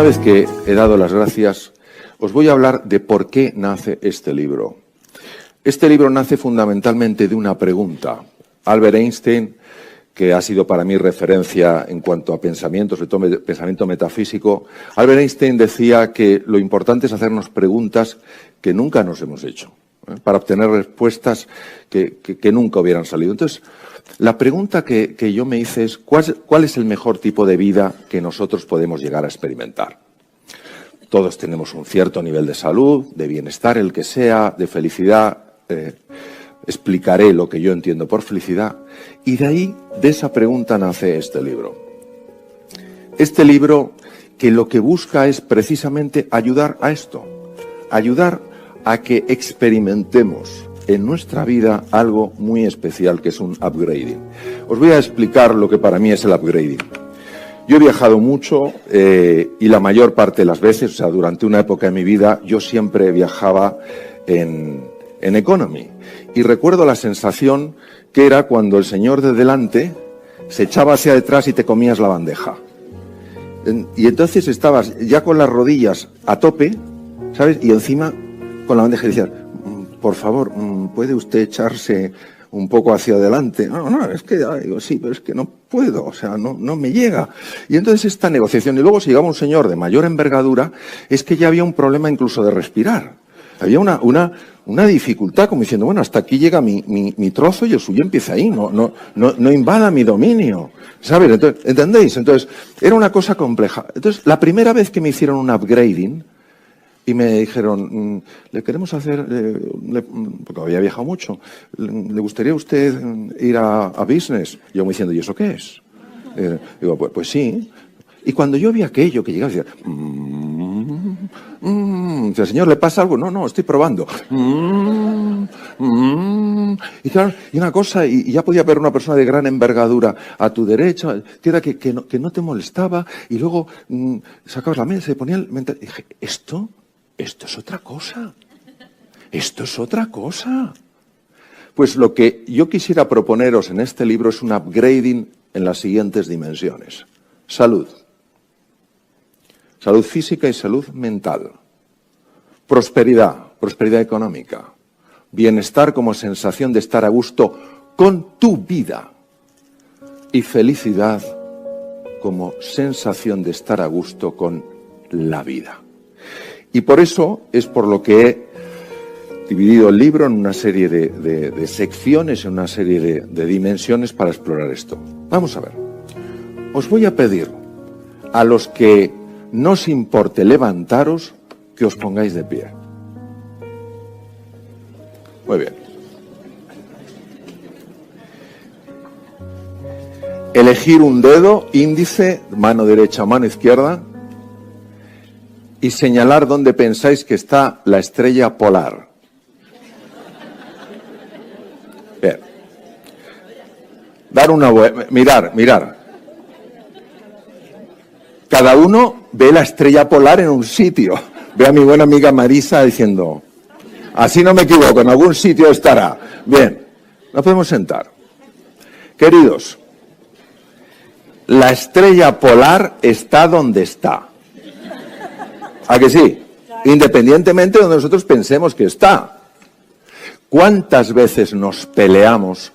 Una vez que he dado las gracias, os voy a hablar de por qué nace este libro. Este libro nace fundamentalmente de una pregunta. Albert Einstein, que ha sido para mí referencia en cuanto a pensamiento, sobre todo pensamiento metafísico, Albert Einstein decía que lo importante es hacernos preguntas que nunca nos hemos hecho, para obtener respuestas que nunca hubieran salido. Entonces, la pregunta que yo me hice es, ¿cuál es el mejor tipo de vida que nosotros podemos llegar a experimentar? Todos tenemos un cierto nivel de salud, de bienestar, el que sea, de felicidad. Explicaré lo que yo entiendo por felicidad. Y de ahí, de esa pregunta, nace este libro. Este libro que lo que busca es precisamente ayudar a esto, ayudar a que experimentemos en nuestra vida algo muy especial, que es un upgrading. Os voy a explicar lo que para mí es el upgrading. Yo he viajado mucho y la mayor parte de las veces, o sea, durante una época de mi vida, yo siempre viajaba en economy. Y recuerdo la sensación que era cuando el señor de delante se echaba hacia detrás y te comías la bandeja. Y entonces estabas ya con las rodillas a tope, ¿sabes? Y encima con la bandeja y decías, por favor, ¿puede usted echarse un poco hacia adelante? No, es que, digo, sí, pero es que no puedo, o sea, no me llega. Y entonces esta negociación, y luego si llegaba un señor de mayor envergadura, es que ya había un problema incluso de respirar. Había una dificultad, como diciendo, bueno, hasta aquí llega mi trozo y el suyo empieza ahí, no invada mi dominio, ¿sabes? Entonces, ¿entendéis? Entonces, era una cosa compleja. Entonces, la primera vez que me hicieron un upgrading, y me dijeron, le queremos hacer, porque había viajado mucho, ¿le gustaría a usted ir a business? Y yo me diciendo, ¿y eso qué es? Digo, pues sí. Y cuando yo vi aquello que llegaba, decía, si al señor le pasa algo, no, estoy probando. Y claro, y una cosa, y ya podía ver una persona de gran envergadura a tu derecha, que era que no te molestaba, y luego sacabas la mesa y ponía el mental, y dije, esto es otra cosa. Esto es otra cosa. Pues lo que yo quisiera proponeros en este libro es un upgrading en las siguientes dimensiones. Salud. Salud física y salud mental. Prosperidad económica. Bienestar como sensación de estar a gusto con tu vida. Y felicidad como sensación de estar a gusto con la vida. Y por eso es por lo que he dividido el libro en una serie de secciones, en una serie de dimensiones para explorar esto. Vamos a ver. Os voy a pedir a los que no os importe levantaros, que os pongáis de pie. Muy bien. Elegir un dedo, índice, mano derecha o mano izquierda, y señalar dónde pensáis que está la estrella polar. Bien. Dar una vuelta, mirar. Cada uno ve la estrella polar en un sitio. Ve a mi buena amiga Marisa diciendo, así no me equivoco, en algún sitio estará. Bien, nos podemos sentar. Queridos, la estrella polar está donde está. ¿A que sí? Independientemente de donde nosotros pensemos que está. ¿Cuántas veces nos peleamos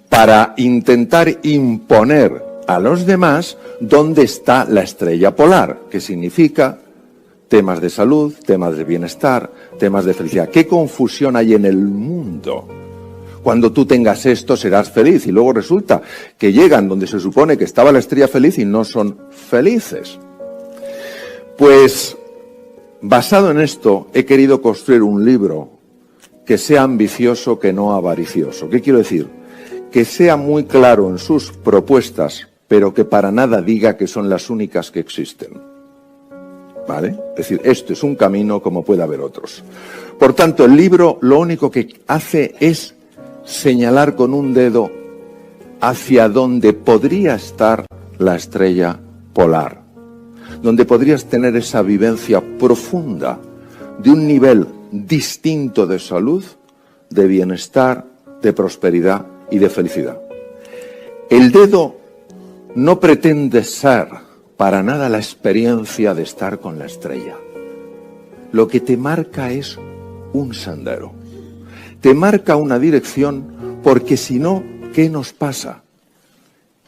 para intentar imponer a los demás dónde está la estrella polar? ¿Qué significa? Temas de salud, temas de bienestar, temas de felicidad. ¿Qué confusión hay en el mundo? Cuando tú tengas esto serás feliz y luego resulta que llegan donde se supone que estaba la estrella feliz y no son felices. Pues basado en esto he querido construir un libro que sea ambicioso, que no avaricioso. ¿Qué quiero decir? Que sea muy claro en sus propuestas, pero que para nada diga que son las únicas que existen. ¿Vale? Es decir, esto es un camino como puede haber otros. Por tanto, el libro lo único que hace es señalar con un dedo hacia donde podría estar la estrella polar, donde podrías tener esa vivencia profunda de un nivel distinto de salud, de bienestar, de prosperidad y de felicidad. El dedo no pretende ser para nada la experiencia de estar con la estrella. Lo que te marca es un sendero. Te marca una dirección, porque si no, ¿qué nos pasa?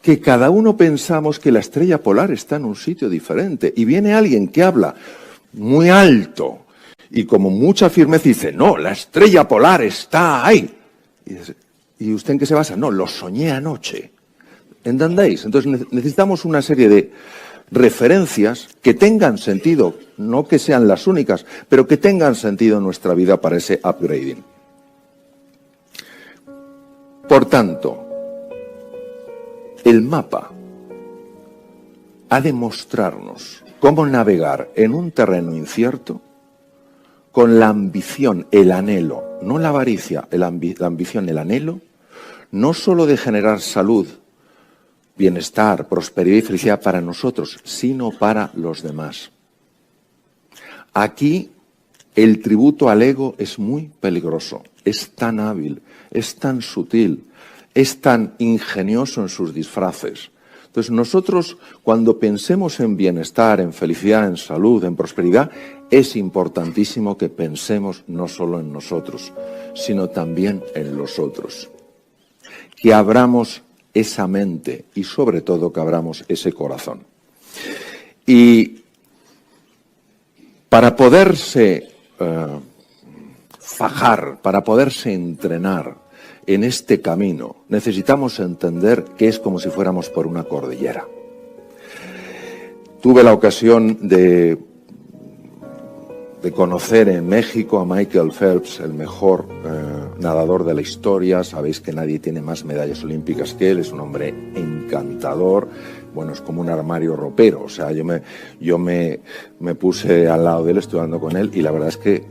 Que cada uno pensamos que la estrella polar está en un sitio diferente y viene alguien que habla muy alto y como mucha firmeza dice, no, la estrella polar está ahí. ¿Y usted en qué se basa? No, lo soñé anoche. ¿Entendéis? Entonces necesitamos una serie de referencias que tengan sentido, no que sean las únicas, pero que tengan sentido en nuestra vida para ese upgrading. Por tanto, el mapa ha de mostrarnos cómo navegar en un terreno incierto con la ambición, el anhelo, no la avaricia, la ambición, el anhelo, no solo de generar salud, bienestar, prosperidad y felicidad para nosotros, sino para los demás. Aquí el tributo al ego es muy peligroso, es tan hábil, es tan sutil, es tan ingenioso en sus disfraces. Entonces nosotros, cuando pensemos en bienestar, en felicidad, en salud, en prosperidad, es importantísimo que pensemos no solo en nosotros, sino también en los otros. Que abramos esa mente y sobre todo que abramos ese corazón. Y para poderse fajar, para poderse entrenar en este camino, necesitamos entender que es como si fuéramos por una cordillera. Tuve la ocasión de conocer en México a Michael Phelps, el mejor nadador de la historia. Sabéis que nadie tiene más medallas olímpicas que él, es un hombre encantador. Bueno, es como un armario ropero, o sea, yo me puse al lado de él, estuve hablando con él, y la verdad es que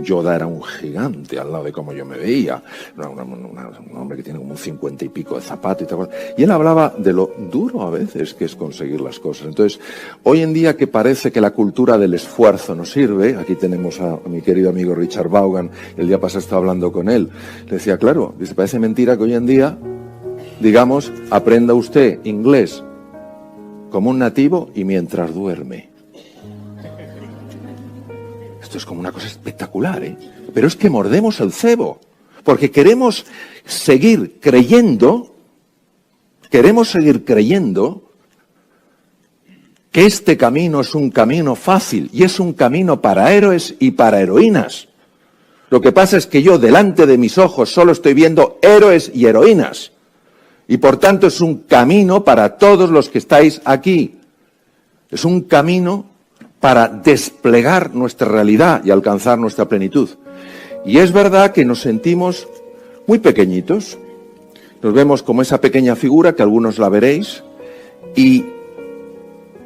Yoda era un gigante al lado de cómo yo me veía, un hombre que tiene como un 50 y pico de zapato y tal. Y él hablaba de lo duro a veces que es conseguir las cosas. Entonces, hoy en día que parece que la cultura del esfuerzo no sirve, aquí tenemos a mi querido amigo Richard Vaughan, el día pasado estaba hablando con él, le decía, claro, dice, parece mentira que hoy en día, digamos, aprenda usted inglés como un nativo y mientras duerme. Esto es como una cosa espectacular, ¿eh? Pero es que mordemos el cebo, porque queremos seguir creyendo que este camino es un camino fácil y es un camino para héroes y para heroínas. Lo que pasa es que yo delante de mis ojos solo estoy viendo héroes y heroínas. Y por tanto es un camino para todos los que estáis aquí. Es un camino para desplegar nuestra realidad y alcanzar nuestra plenitud. Y es verdad que nos sentimos muy pequeñitos. Nos vemos como esa pequeña figura, que algunos la veréis, y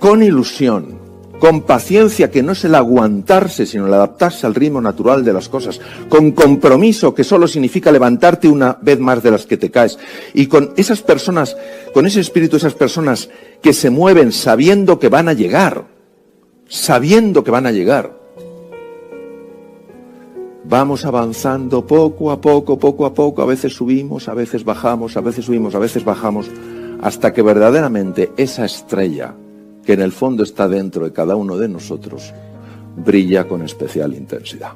con ilusión, con paciencia, que no es el aguantarse, sino el adaptarse al ritmo natural de las cosas, con compromiso, que solo significa levantarte una vez más de las que te caes, y con esas personas, con ese espíritu, esas personas que se mueven sabiendo que van a llegar, vamos avanzando poco a poco, a veces subimos, a veces bajamos, a veces subimos, a veces bajamos, hasta que verdaderamente esa estrella, que en el fondo está dentro de cada uno de nosotros, brilla con especial intensidad.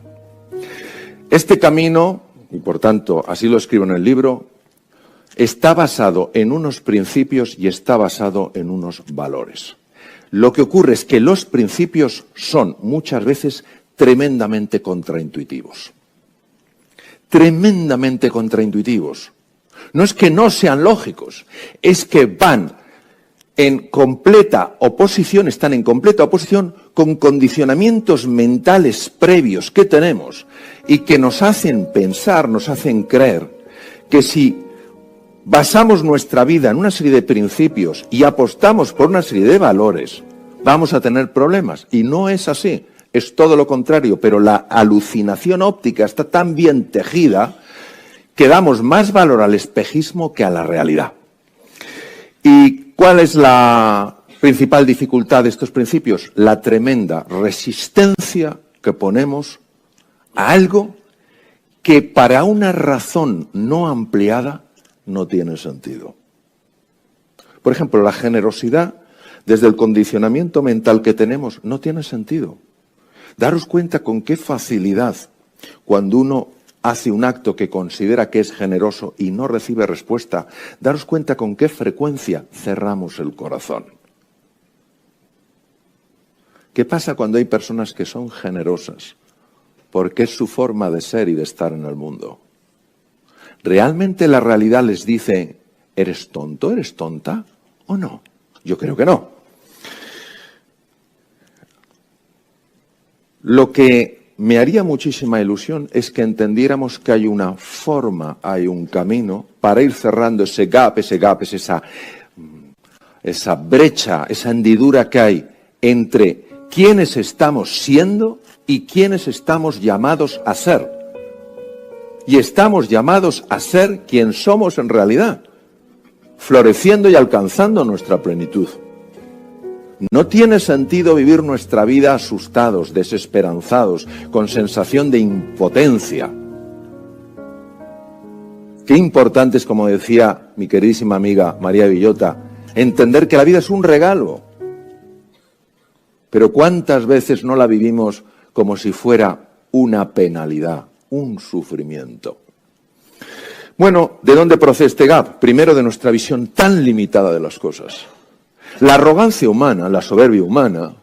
Este camino, y por tanto así lo escribo en el libro, está basado en unos principios y está basado en unos valores. Lo que ocurre es que los principios son muchas veces tremendamente contraintuitivos. Tremendamente contraintuitivos. No es que no sean lógicos, es que van en completa oposición, están en completa oposición con condicionamientos mentales previos que tenemos y que nos hacen pensar, nos hacen creer que si basamos nuestra vida en una serie de principios y apostamos por una serie de valores, vamos a tener problemas. Y no es así, es todo lo contrario, pero la alucinación óptica está tan bien tejida que damos más valor al espejismo que a la realidad. ¿Y cuál es la principal dificultad de estos principios? La tremenda resistencia que ponemos a algo que para una razón no ampliada no tiene sentido. Por ejemplo, la generosidad desde el condicionamiento mental que tenemos, no tiene sentido. Daros cuenta con qué facilidad, cuando uno hace un acto que considera que es generoso y no recibe respuesta, daros cuenta con qué frecuencia cerramos el corazón. ¿Qué pasa cuando hay personas que son generosas? Porque es su forma de ser y de estar en el mundo. ¿Realmente la realidad les dice, ¿eres tonto, eres tonta o no? Yo creo que no. Lo que me haría muchísima ilusión es que entendiéramos que hay una forma, hay un camino para ir cerrando ese gap, es esa brecha, esa hendidura que hay entre quiénes estamos siendo y quiénes estamos llamados a ser. Y estamos llamados a ser quien somos en realidad, floreciendo y alcanzando nuestra plenitud. No tiene sentido vivir nuestra vida asustados, desesperanzados, con sensación de impotencia. Qué importante es, como decía mi queridísima amiga María Villota, entender que la vida es un regalo. Pero ¿cuántas veces no la vivimos como si fuera una penalidad, un sufrimiento? Bueno, ¿de dónde procede este gap? Primero, de nuestra visión tan limitada de las cosas. La arrogancia humana, la soberbia humana,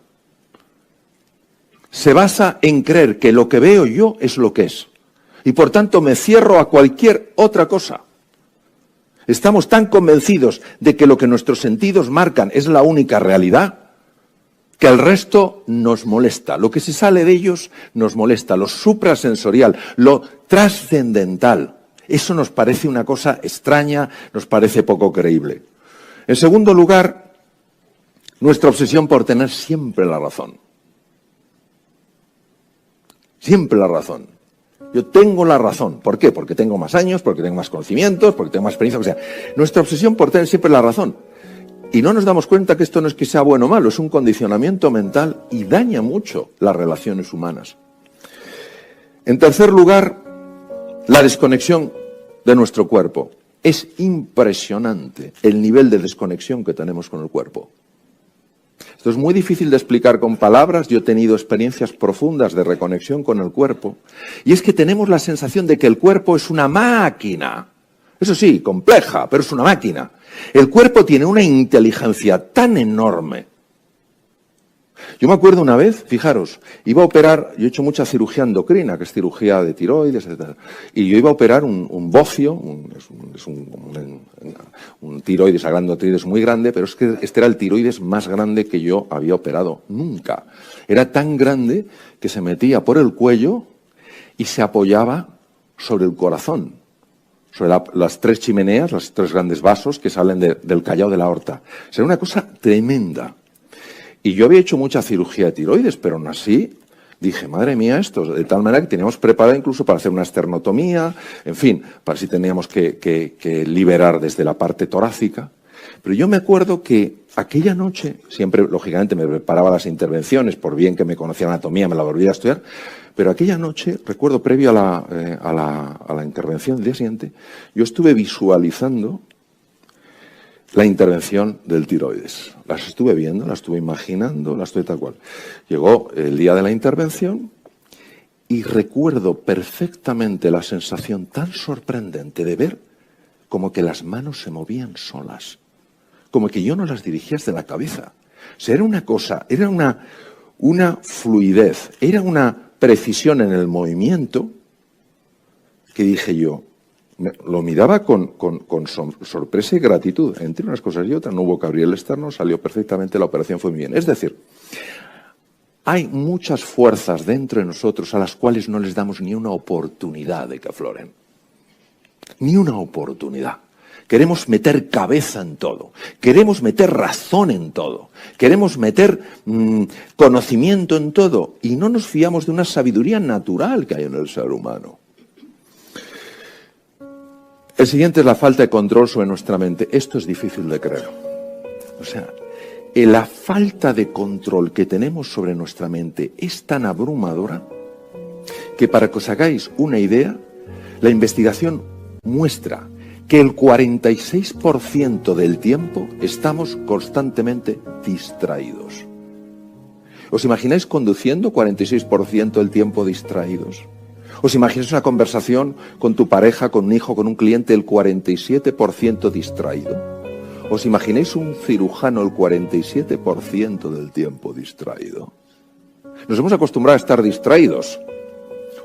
se basa en creer que lo que veo yo es lo que es. Y por tanto me cierro a cualquier otra cosa. Estamos tan convencidos de que lo que nuestros sentidos marcan es la única realidad, que el resto nos molesta. Lo que se sale de ellos nos molesta. Lo suprasensorial, lo trascendental. Eso nos parece una cosa extraña, nos parece poco creíble. En segundo lugar, nuestra obsesión por tener siempre la razón. Siempre la razón. Yo tengo la razón. ¿Por qué? Porque tengo más años, porque tengo más conocimientos, porque tengo más experiencia. O sea, nuestra obsesión por tener siempre la razón. Y no nos damos cuenta que esto no es que sea bueno o malo, es un condicionamiento mental y daña mucho las relaciones humanas. En tercer lugar, la desconexión de nuestro cuerpo. Es impresionante el nivel de desconexión que tenemos con el cuerpo. Esto es muy difícil de explicar con palabras. Yo he tenido experiencias profundas de reconexión con el cuerpo. Y es que tenemos la sensación de que el cuerpo es una máquina. Eso sí, compleja, pero es una máquina. El cuerpo tiene una inteligencia tan enorme. Yo me acuerdo una vez, fijaros, iba a operar, yo he hecho mucha cirugía endocrina, que es cirugía de tiroides, etc. Y yo iba a operar un bocio, un tiroides, a glandotiroides muy grande, pero es que este era el tiroides más grande que yo había operado nunca. Era tan grande que se metía por el cuello y se apoyaba sobre el corazón, sobre las tres chimeneas, los tres grandes vasos que salen del callao de la aorta. O sea, era una cosa tremenda. Y yo había hecho mucha cirugía de tiroides, pero aún así dije, madre mía, esto, de tal manera que teníamos preparado incluso para hacer una esternotomía, en fin, para si teníamos que liberar desde la parte torácica. Pero yo me acuerdo que aquella noche, siempre, lógicamente, me preparaba las intervenciones, por bien que me conocía anatomía, me la volvía a estudiar, pero aquella noche, recuerdo, previo a la intervención del día siguiente, yo estuve visualizando la intervención del tiroides. Las estuve viendo, las estuve imaginando, las estuve tal cual. Llegó el día de la intervención y recuerdo perfectamente la sensación tan sorprendente de ver como que las manos se movían solas, como que yo no las dirigía desde la cabeza. O sea, era una cosa, era una fluidez, era una precisión en el movimiento que dije yo, lo miraba con sorpresa y gratitud. Entre unas cosas y otras, no hubo que abrir el externo, salió perfectamente, la operación fue muy bien. Es decir, hay muchas fuerzas dentro de nosotros a las cuales no les damos ni una oportunidad de que afloren. Ni una oportunidad. Queremos meter cabeza en todo, queremos meter razón en todo, queremos meter conocimiento en todo y no nos fiamos de una sabiduría natural que hay en el ser humano. El siguiente es la falta de control sobre nuestra mente. Esto es difícil de creer. O sea, la falta de control que tenemos sobre nuestra mente es tan abrumadora que, para que os hagáis una idea, la investigación muestra que el 46% del tiempo estamos constantemente distraídos. ¿Os imagináis conduciendo 46% del tiempo distraídos? ¿Os imagináis una conversación con tu pareja, con un hijo, con un cliente, el 47% distraído? ¿Os imagináis un cirujano el 47% del tiempo distraído? Nos hemos acostumbrado a estar distraídos.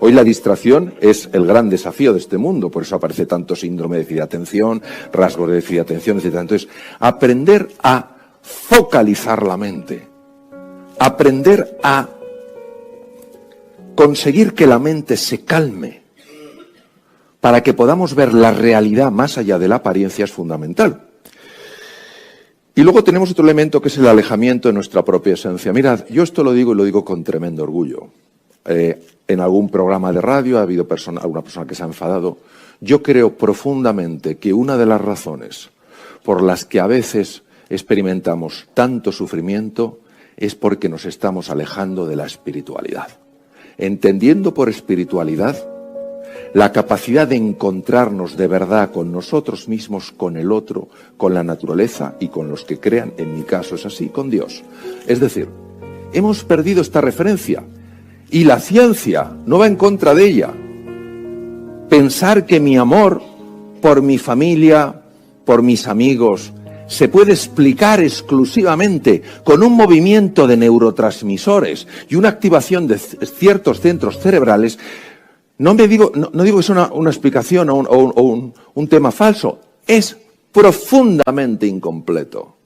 Hoy la distracción es el gran desafío de este mundo, por eso aparece tanto síndrome de déficit de atención, rasgos de déficit de atención, etc. Entonces, aprender a focalizar la mente, aprender a conseguir que la mente se calme para que podamos ver la realidad más allá de la apariencia es fundamental. Y luego tenemos otro elemento que es el alejamiento de nuestra propia esencia. Mirad, yo esto lo digo y lo digo con tremendo orgullo. En algún programa de radio ha habido alguna persona que se ha enfadado. Yo creo profundamente que una de las razones por las que a veces experimentamos tanto sufrimiento es porque nos estamos alejando de la espiritualidad. Entendiendo por espiritualidad la capacidad de encontrarnos de verdad con nosotros mismos, con el otro, con la naturaleza y con los que crean, en mi caso es así, con Dios. Es decir, hemos perdido esta referencia y la ciencia no va en contra de ella. Pensar que mi amor por mi familia, por mis amigos, se puede explicar exclusivamente con un movimiento de neurotransmisores y una activación de ciertos centros cerebrales, no digo que sea una explicación o un tema falso, es profundamente incompleto.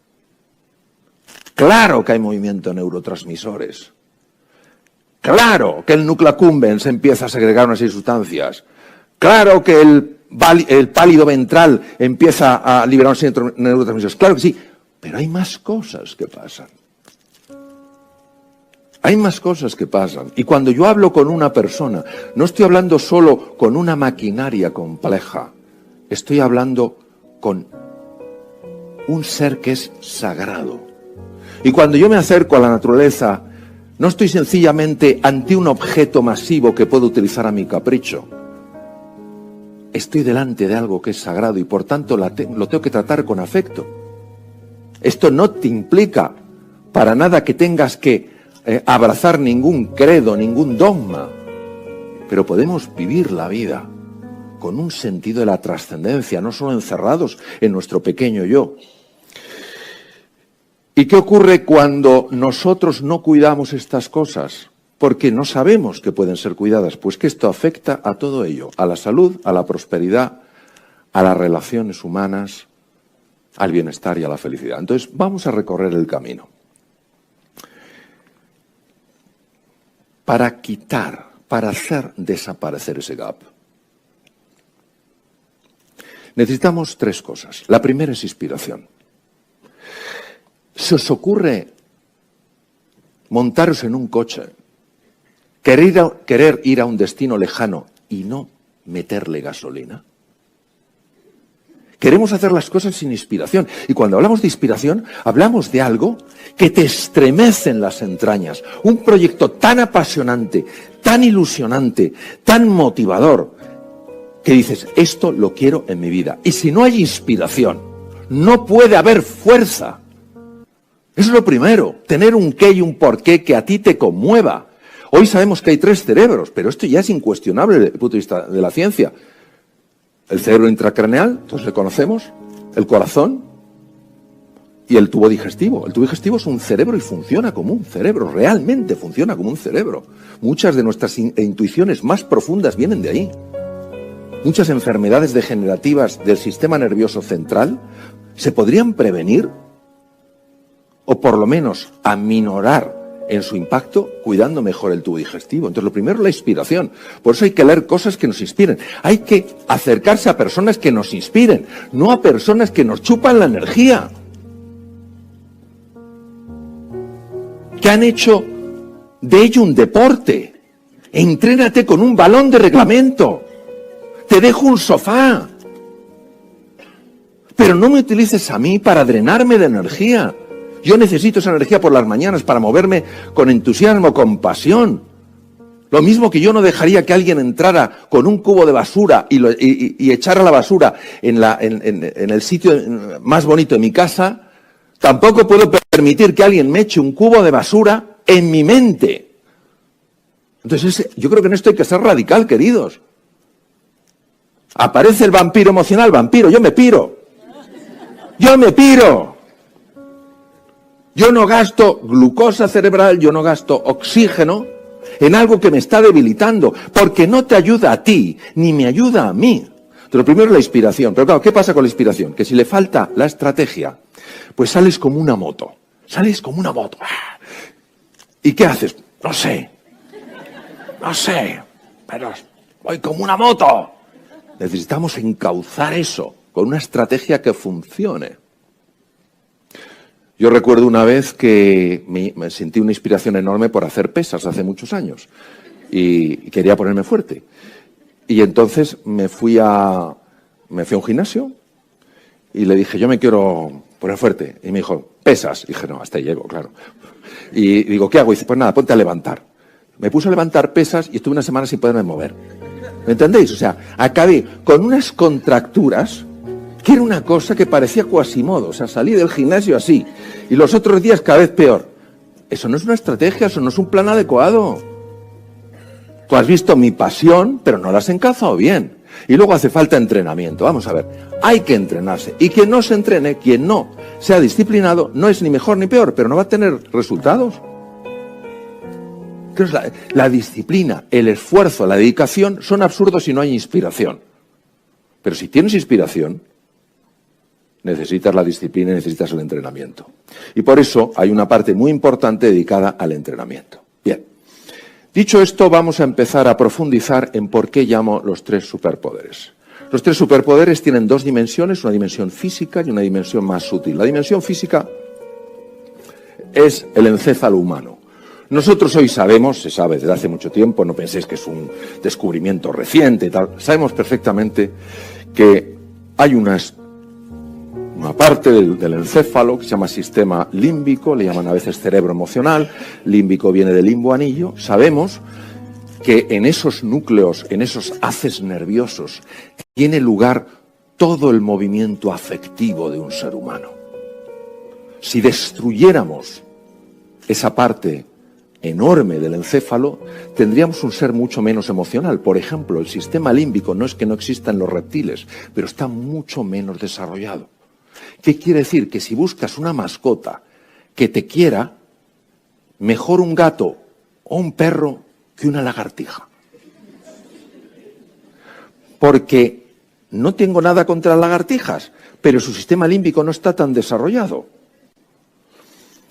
Claro que hay movimiento de neurotransmisores. Claro que el núcleo accumbens empieza a segregar unas sustancias. Claro que el pálido ventral empieza a liberar unos neurotransmisores. Claro que sí, pero hay más cosas que pasan. Hay más cosas que pasan. Y cuando yo hablo con una persona, no estoy hablando solo con una maquinaria compleja. Estoy hablando con un ser que es sagrado. Y cuando yo me acerco a la naturaleza, no estoy sencillamente ante un objeto masivo que puedo utilizar a mi capricho. Estoy delante de algo que es sagrado y por tanto lo tengo que tratar con afecto. Esto no te implica para nada que tengas que abrazar ningún credo, ningún dogma, pero podemos vivir la vida con un sentido de la trascendencia, no solo encerrados en nuestro pequeño yo. ¿Y qué ocurre cuando nosotros no cuidamos estas cosas? Porque no sabemos que pueden ser cuidadas, pues que esto afecta a todo ello, a la salud, a la prosperidad, a las relaciones humanas, al bienestar y a la felicidad. Entonces, vamos a recorrer el camino. Para quitar, para hacer desaparecer ese gap, necesitamos tres cosas. La primera es inspiración. ¿Se os ocurre montaros en un coche, querer ir a un destino lejano y no meterle gasolina? Queremos hacer las cosas sin inspiración. Y cuando hablamos de inspiración, hablamos de algo que te estremece en las entrañas. Un proyecto tan apasionante, tan ilusionante, tan motivador, que dices, esto lo quiero en mi vida. Y si no hay inspiración, no puede haber fuerza. Eso es lo primero, tener un qué y un porqué que a ti te conmueva. Hoy sabemos que hay tres cerebros, pero esto ya es incuestionable desde el punto de vista de la ciencia. El cerebro intracraneal, todos le conocemos, el corazón y el tubo digestivo. El tubo digestivo es un cerebro y funciona como un cerebro, realmente funciona como un cerebro. Muchas de nuestras intuiciones más profundas vienen de ahí. Muchas enfermedades degenerativas del sistema nervioso central se podrían prevenir o por lo menos aminorar en su impacto, cuidando mejor el tubo digestivo. Entonces, lo primero es la inspiración. Por eso hay que leer cosas que nos inspiren. Hay que acercarse a personas que nos inspiren, no a personas que nos chupan la energía. Que han hecho de ello un deporte. Entrénate con un balón de reglamento. Te dejo un sofá. Pero no me utilices a mí para drenarme de energía. Yo necesito esa energía por las mañanas para moverme con entusiasmo, con pasión. Lo mismo que yo no dejaría que alguien entrara con un cubo de basura y echara la basura en el sitio más bonito de mi casa, tampoco puedo permitir que alguien me eche un cubo de basura en mi mente. Entonces, yo creo que en esto hay que ser radical, queridos. Aparece el vampiro emocional, vampiro, yo me piro. Yo me piro. Yo no gasto glucosa cerebral, yo no gasto oxígeno en algo que me está debilitando, porque no te ayuda a ti, ni me ayuda a mí. Pero primero es la inspiración. Pero claro, ¿qué pasa con la inspiración? Que si le falta la estrategia, pues sales como una moto. Sales como una moto. ¿Y qué haces? No sé, pero voy como una moto. Necesitamos encauzar eso con una estrategia que funcione. Yo recuerdo una vez que me sentí una inspiración enorme por hacer pesas hace muchos años y quería ponerme fuerte. Y entonces me fui a un gimnasio y le dije, yo me quiero poner fuerte. Y me dijo, pesas. Y dije, no, hasta ahí llego, claro. Y digo, ¿qué hago? Y dice, pues nada, ponte a levantar. Me puse a levantar pesas y estuve una semana sin poderme mover. ¿Me entendéis? O sea, acabé con unas contracturas que era una cosa que parecía Quasimodo. O sea, salí del gimnasio así. Y los otros días cada vez peor. Eso no es una estrategia, eso no es un plan adecuado. Tú has visto mi pasión, pero no la has encazado bien. Y luego hace falta entrenamiento. Vamos a ver, hay que entrenarse. Y quien no se entrene, quien no sea disciplinado, no es ni mejor ni peor, pero no va a tener resultados. Entonces, la disciplina, el esfuerzo, la dedicación son absurdos si no hay inspiración. Pero si tienes inspiración, necesitas la disciplina y necesitas el entrenamiento. Y por eso hay una parte muy importante dedicada al entrenamiento. Bien. Dicho esto, vamos a empezar a profundizar en por qué llamo los tres superpoderes. Los tres superpoderes tienen dos dimensiones, una dimensión física y una dimensión más sutil. La dimensión física es el encéfalo humano. Nosotros hoy sabemos, se sabe desde hace mucho tiempo, no penséis que es un descubrimiento reciente y tal, sabemos perfectamente que hay una parte del encéfalo que se llama sistema límbico, le llaman a veces cerebro emocional, límbico viene del limbo anillo. Sabemos que en esos núcleos, en esos haces nerviosos, tiene lugar todo el movimiento afectivo de un ser humano. Si destruyéramos esa parte enorme del encéfalo, tendríamos un ser mucho menos emocional. Por ejemplo, el sistema límbico no es que no exista en los reptiles, pero está mucho menos desarrollado. ¿Qué quiere decir? Que si buscas una mascota que te quiera, mejor un gato o un perro que una lagartija. Porque no tengo nada contra las lagartijas, pero su sistema límbico no está tan desarrollado.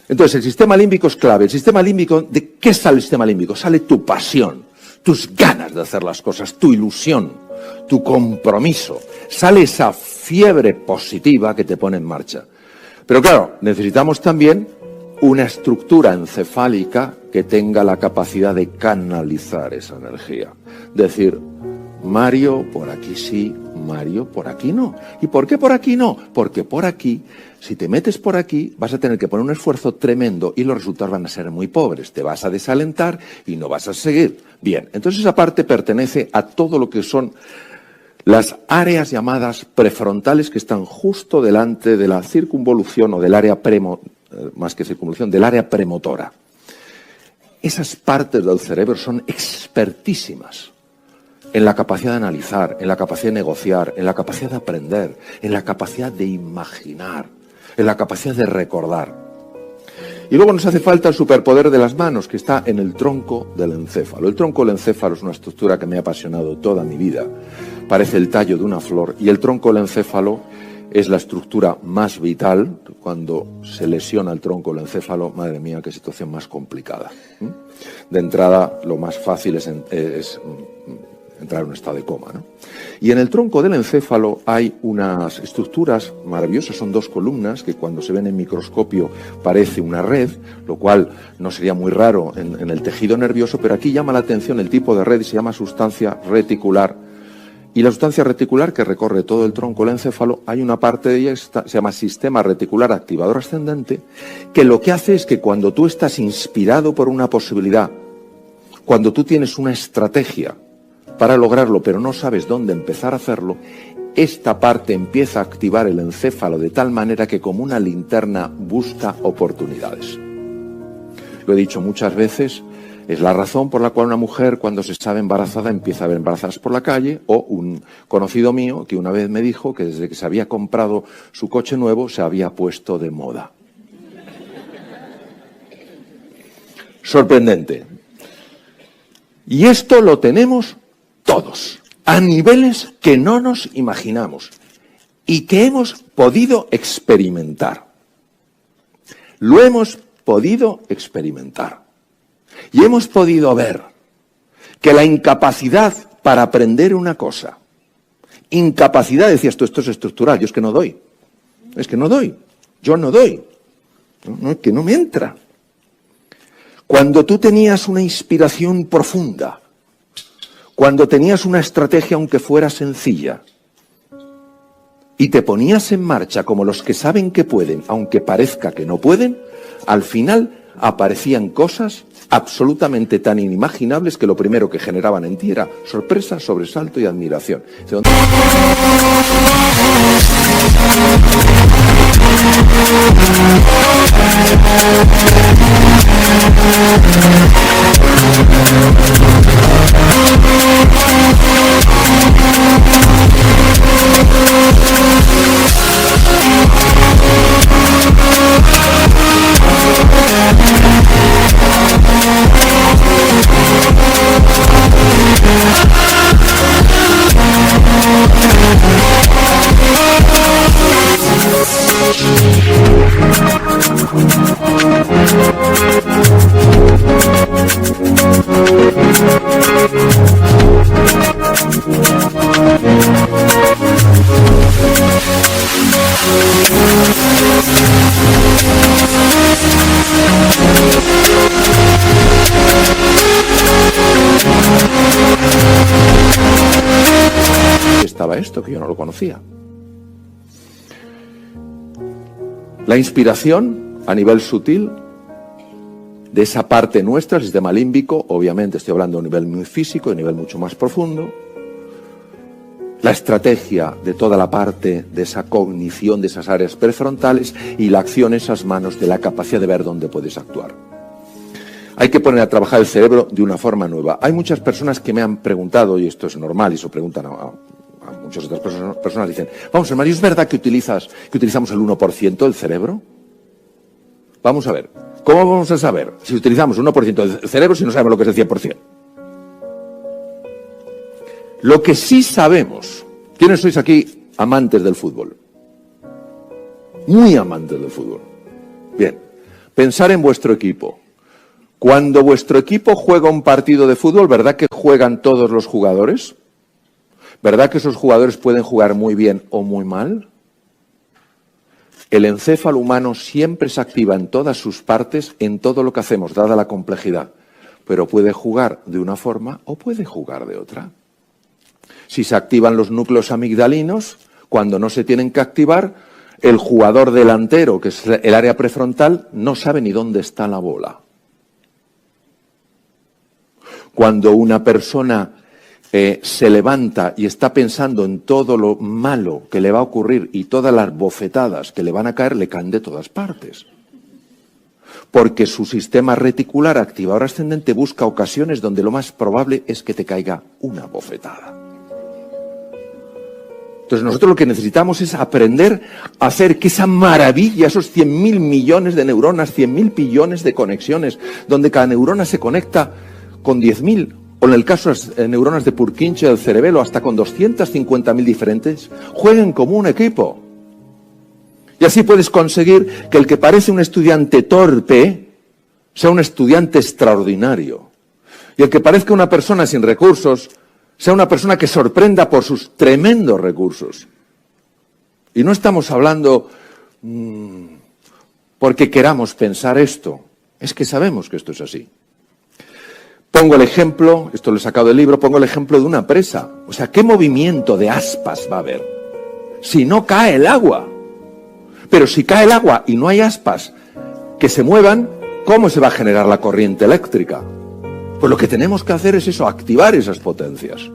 Entonces, el sistema límbico es clave. El sistema límbico, ¿de qué sale el sistema límbico? Sale tu pasión, tus ganas de hacer las cosas, tu ilusión, tu compromiso. Sale esa fiebre positiva que te pone en marcha. Pero claro, necesitamos también una estructura encefálica que tenga la capacidad de canalizar esa energía. Decir, Mario, por aquí sí, Mario, por aquí no. ¿Y por qué por aquí no? Porque por aquí, si te metes por aquí, vas a tener que poner un esfuerzo tremendo y los resultados van a ser muy pobres. Te vas a desalentar y no vas a seguir. Bien, entonces esa parte pertenece a todo lo que son las áreas llamadas prefrontales que están justo delante de la circunvolución o del área más que circunvolución, del área premotora. Esas partes del cerebro son expertísimas en la capacidad de analizar, en la capacidad de negociar, en la capacidad de aprender, en la capacidad de imaginar, en la capacidad de recordar. Y luego nos hace falta el superpoder de las manos, que está en el tronco del encéfalo. El tronco del encéfalo es una estructura que me ha apasionado toda mi vida. Parece el tallo de una flor, y el tronco del encéfalo es la estructura más vital. Cuando se lesiona el tronco del encéfalo, madre mía, qué situación más complicada. De entrada, lo más fácil es entrar en un estado de coma, ¿no? Y en el tronco del encéfalo hay unas estructuras maravillosas, son dos columnas que cuando se ven en microscopio parece una red, lo cual no sería muy raro en el tejido nervioso, pero aquí llama la atención el tipo de red y se llama sustancia reticular. Y la sustancia reticular que recorre todo el tronco del encéfalo, hay una parte de ella que se llama sistema reticular activador ascendente, que lo que hace es que cuando tú estás inspirado por una posibilidad cuando tú tienes una estrategia para lograrlo, pero no sabes dónde empezar a hacerlo, esta parte empieza a activar el encéfalo de tal manera que como una linterna busca oportunidades. Lo he dicho muchas veces, es la razón por la cual una mujer cuando se sabe embarazada empieza a ver embarazadas por la calle, o un conocido mío que una vez me dijo que desde que se había comprado su coche nuevo se había puesto de moda. Sorprendente. Y esto lo tenemos todos, a niveles que no nos imaginamos y que hemos podido experimentar. Lo hemos podido experimentar. Y hemos podido ver que la incapacidad para aprender una cosa, incapacidad, decías tú, esto es estructural, yo es que no doy. Es que no doy. Yo no doy. No, es que no me entra. Cuando tú tenías una inspiración profunda, cuando tenías una estrategia aunque fuera sencilla, y te ponías en marcha como los que saben que pueden, aunque parezca que no pueden, al final aparecían cosas absolutamente tan inimaginables que lo primero que generaban en ti era sorpresa, sobresalto y admiración. Estaba esto que yo no lo conocía. La inspiración a nivel sutil de esa parte nuestra, el sistema límbico, obviamente estoy hablando a un nivel muy físico, a un nivel mucho más profundo. La estrategia de toda la parte de esa cognición de esas áreas prefrontales y la acción en esas manos de la capacidad de ver dónde puedes actuar. Hay que poner a trabajar el cerebro de una forma nueva. Hay muchas personas que me han preguntado, y esto es normal, y se lo preguntan a muchas otras personas, dicen, vamos, Mario, ¿es verdad que utilizamos el 1% del cerebro? Vamos a ver, ¿cómo vamos a saber si utilizamos el 1% del cerebro si no sabemos lo que es el 100%? Lo que sí sabemos, ¿quiénes sois aquí amantes del fútbol? Muy amantes del fútbol. Bien, pensar en vuestro equipo. Cuando vuestro equipo juega un partido de fútbol, ¿verdad que juegan todos los jugadores? ¿Verdad que esos jugadores pueden jugar muy bien o muy mal? El encéfalo humano siempre se activa en todas sus partes, en todo lo que hacemos, dada la complejidad. Pero puede jugar de una forma o puede jugar de otra. Si se activan los núcleos amigdalinos, cuando no se tienen que activar, el jugador delantero, que es el área prefrontal, no sabe ni dónde está la bola. Cuando una persona se levanta y está pensando en todo lo malo que le va a ocurrir y todas las bofetadas que le van a caer, le caen de todas partes. Porque su sistema reticular activador ascendente busca ocasiones donde lo más probable es que te caiga una bofetada. Entonces nosotros lo que necesitamos es aprender a hacer que esa maravilla, esos 100.000 millones de neuronas, 100.000 billones de conexiones, donde cada neurona se conecta con 10.000, o en el caso de las neuronas de Purkinje del cerebelo, hasta con 250.000 diferentes, jueguen como un equipo. Y así puedes conseguir que el que parece un estudiante torpe sea un estudiante extraordinario. Y el que parezca una persona sin recursos sea una persona que sorprenda por sus tremendos recursos. Y no estamos hablando porque queramos pensar esto, es que sabemos que esto es así. Pongo el ejemplo, esto lo he sacado del libro, pongo el ejemplo de una presa. O sea, ¿qué movimiento de aspas va a haber si no cae el agua? Pero si cae el agua y no hay aspas que se muevan, ¿cómo se va a generar la corriente eléctrica? Pues lo que tenemos que hacer es eso, activar esas potencias.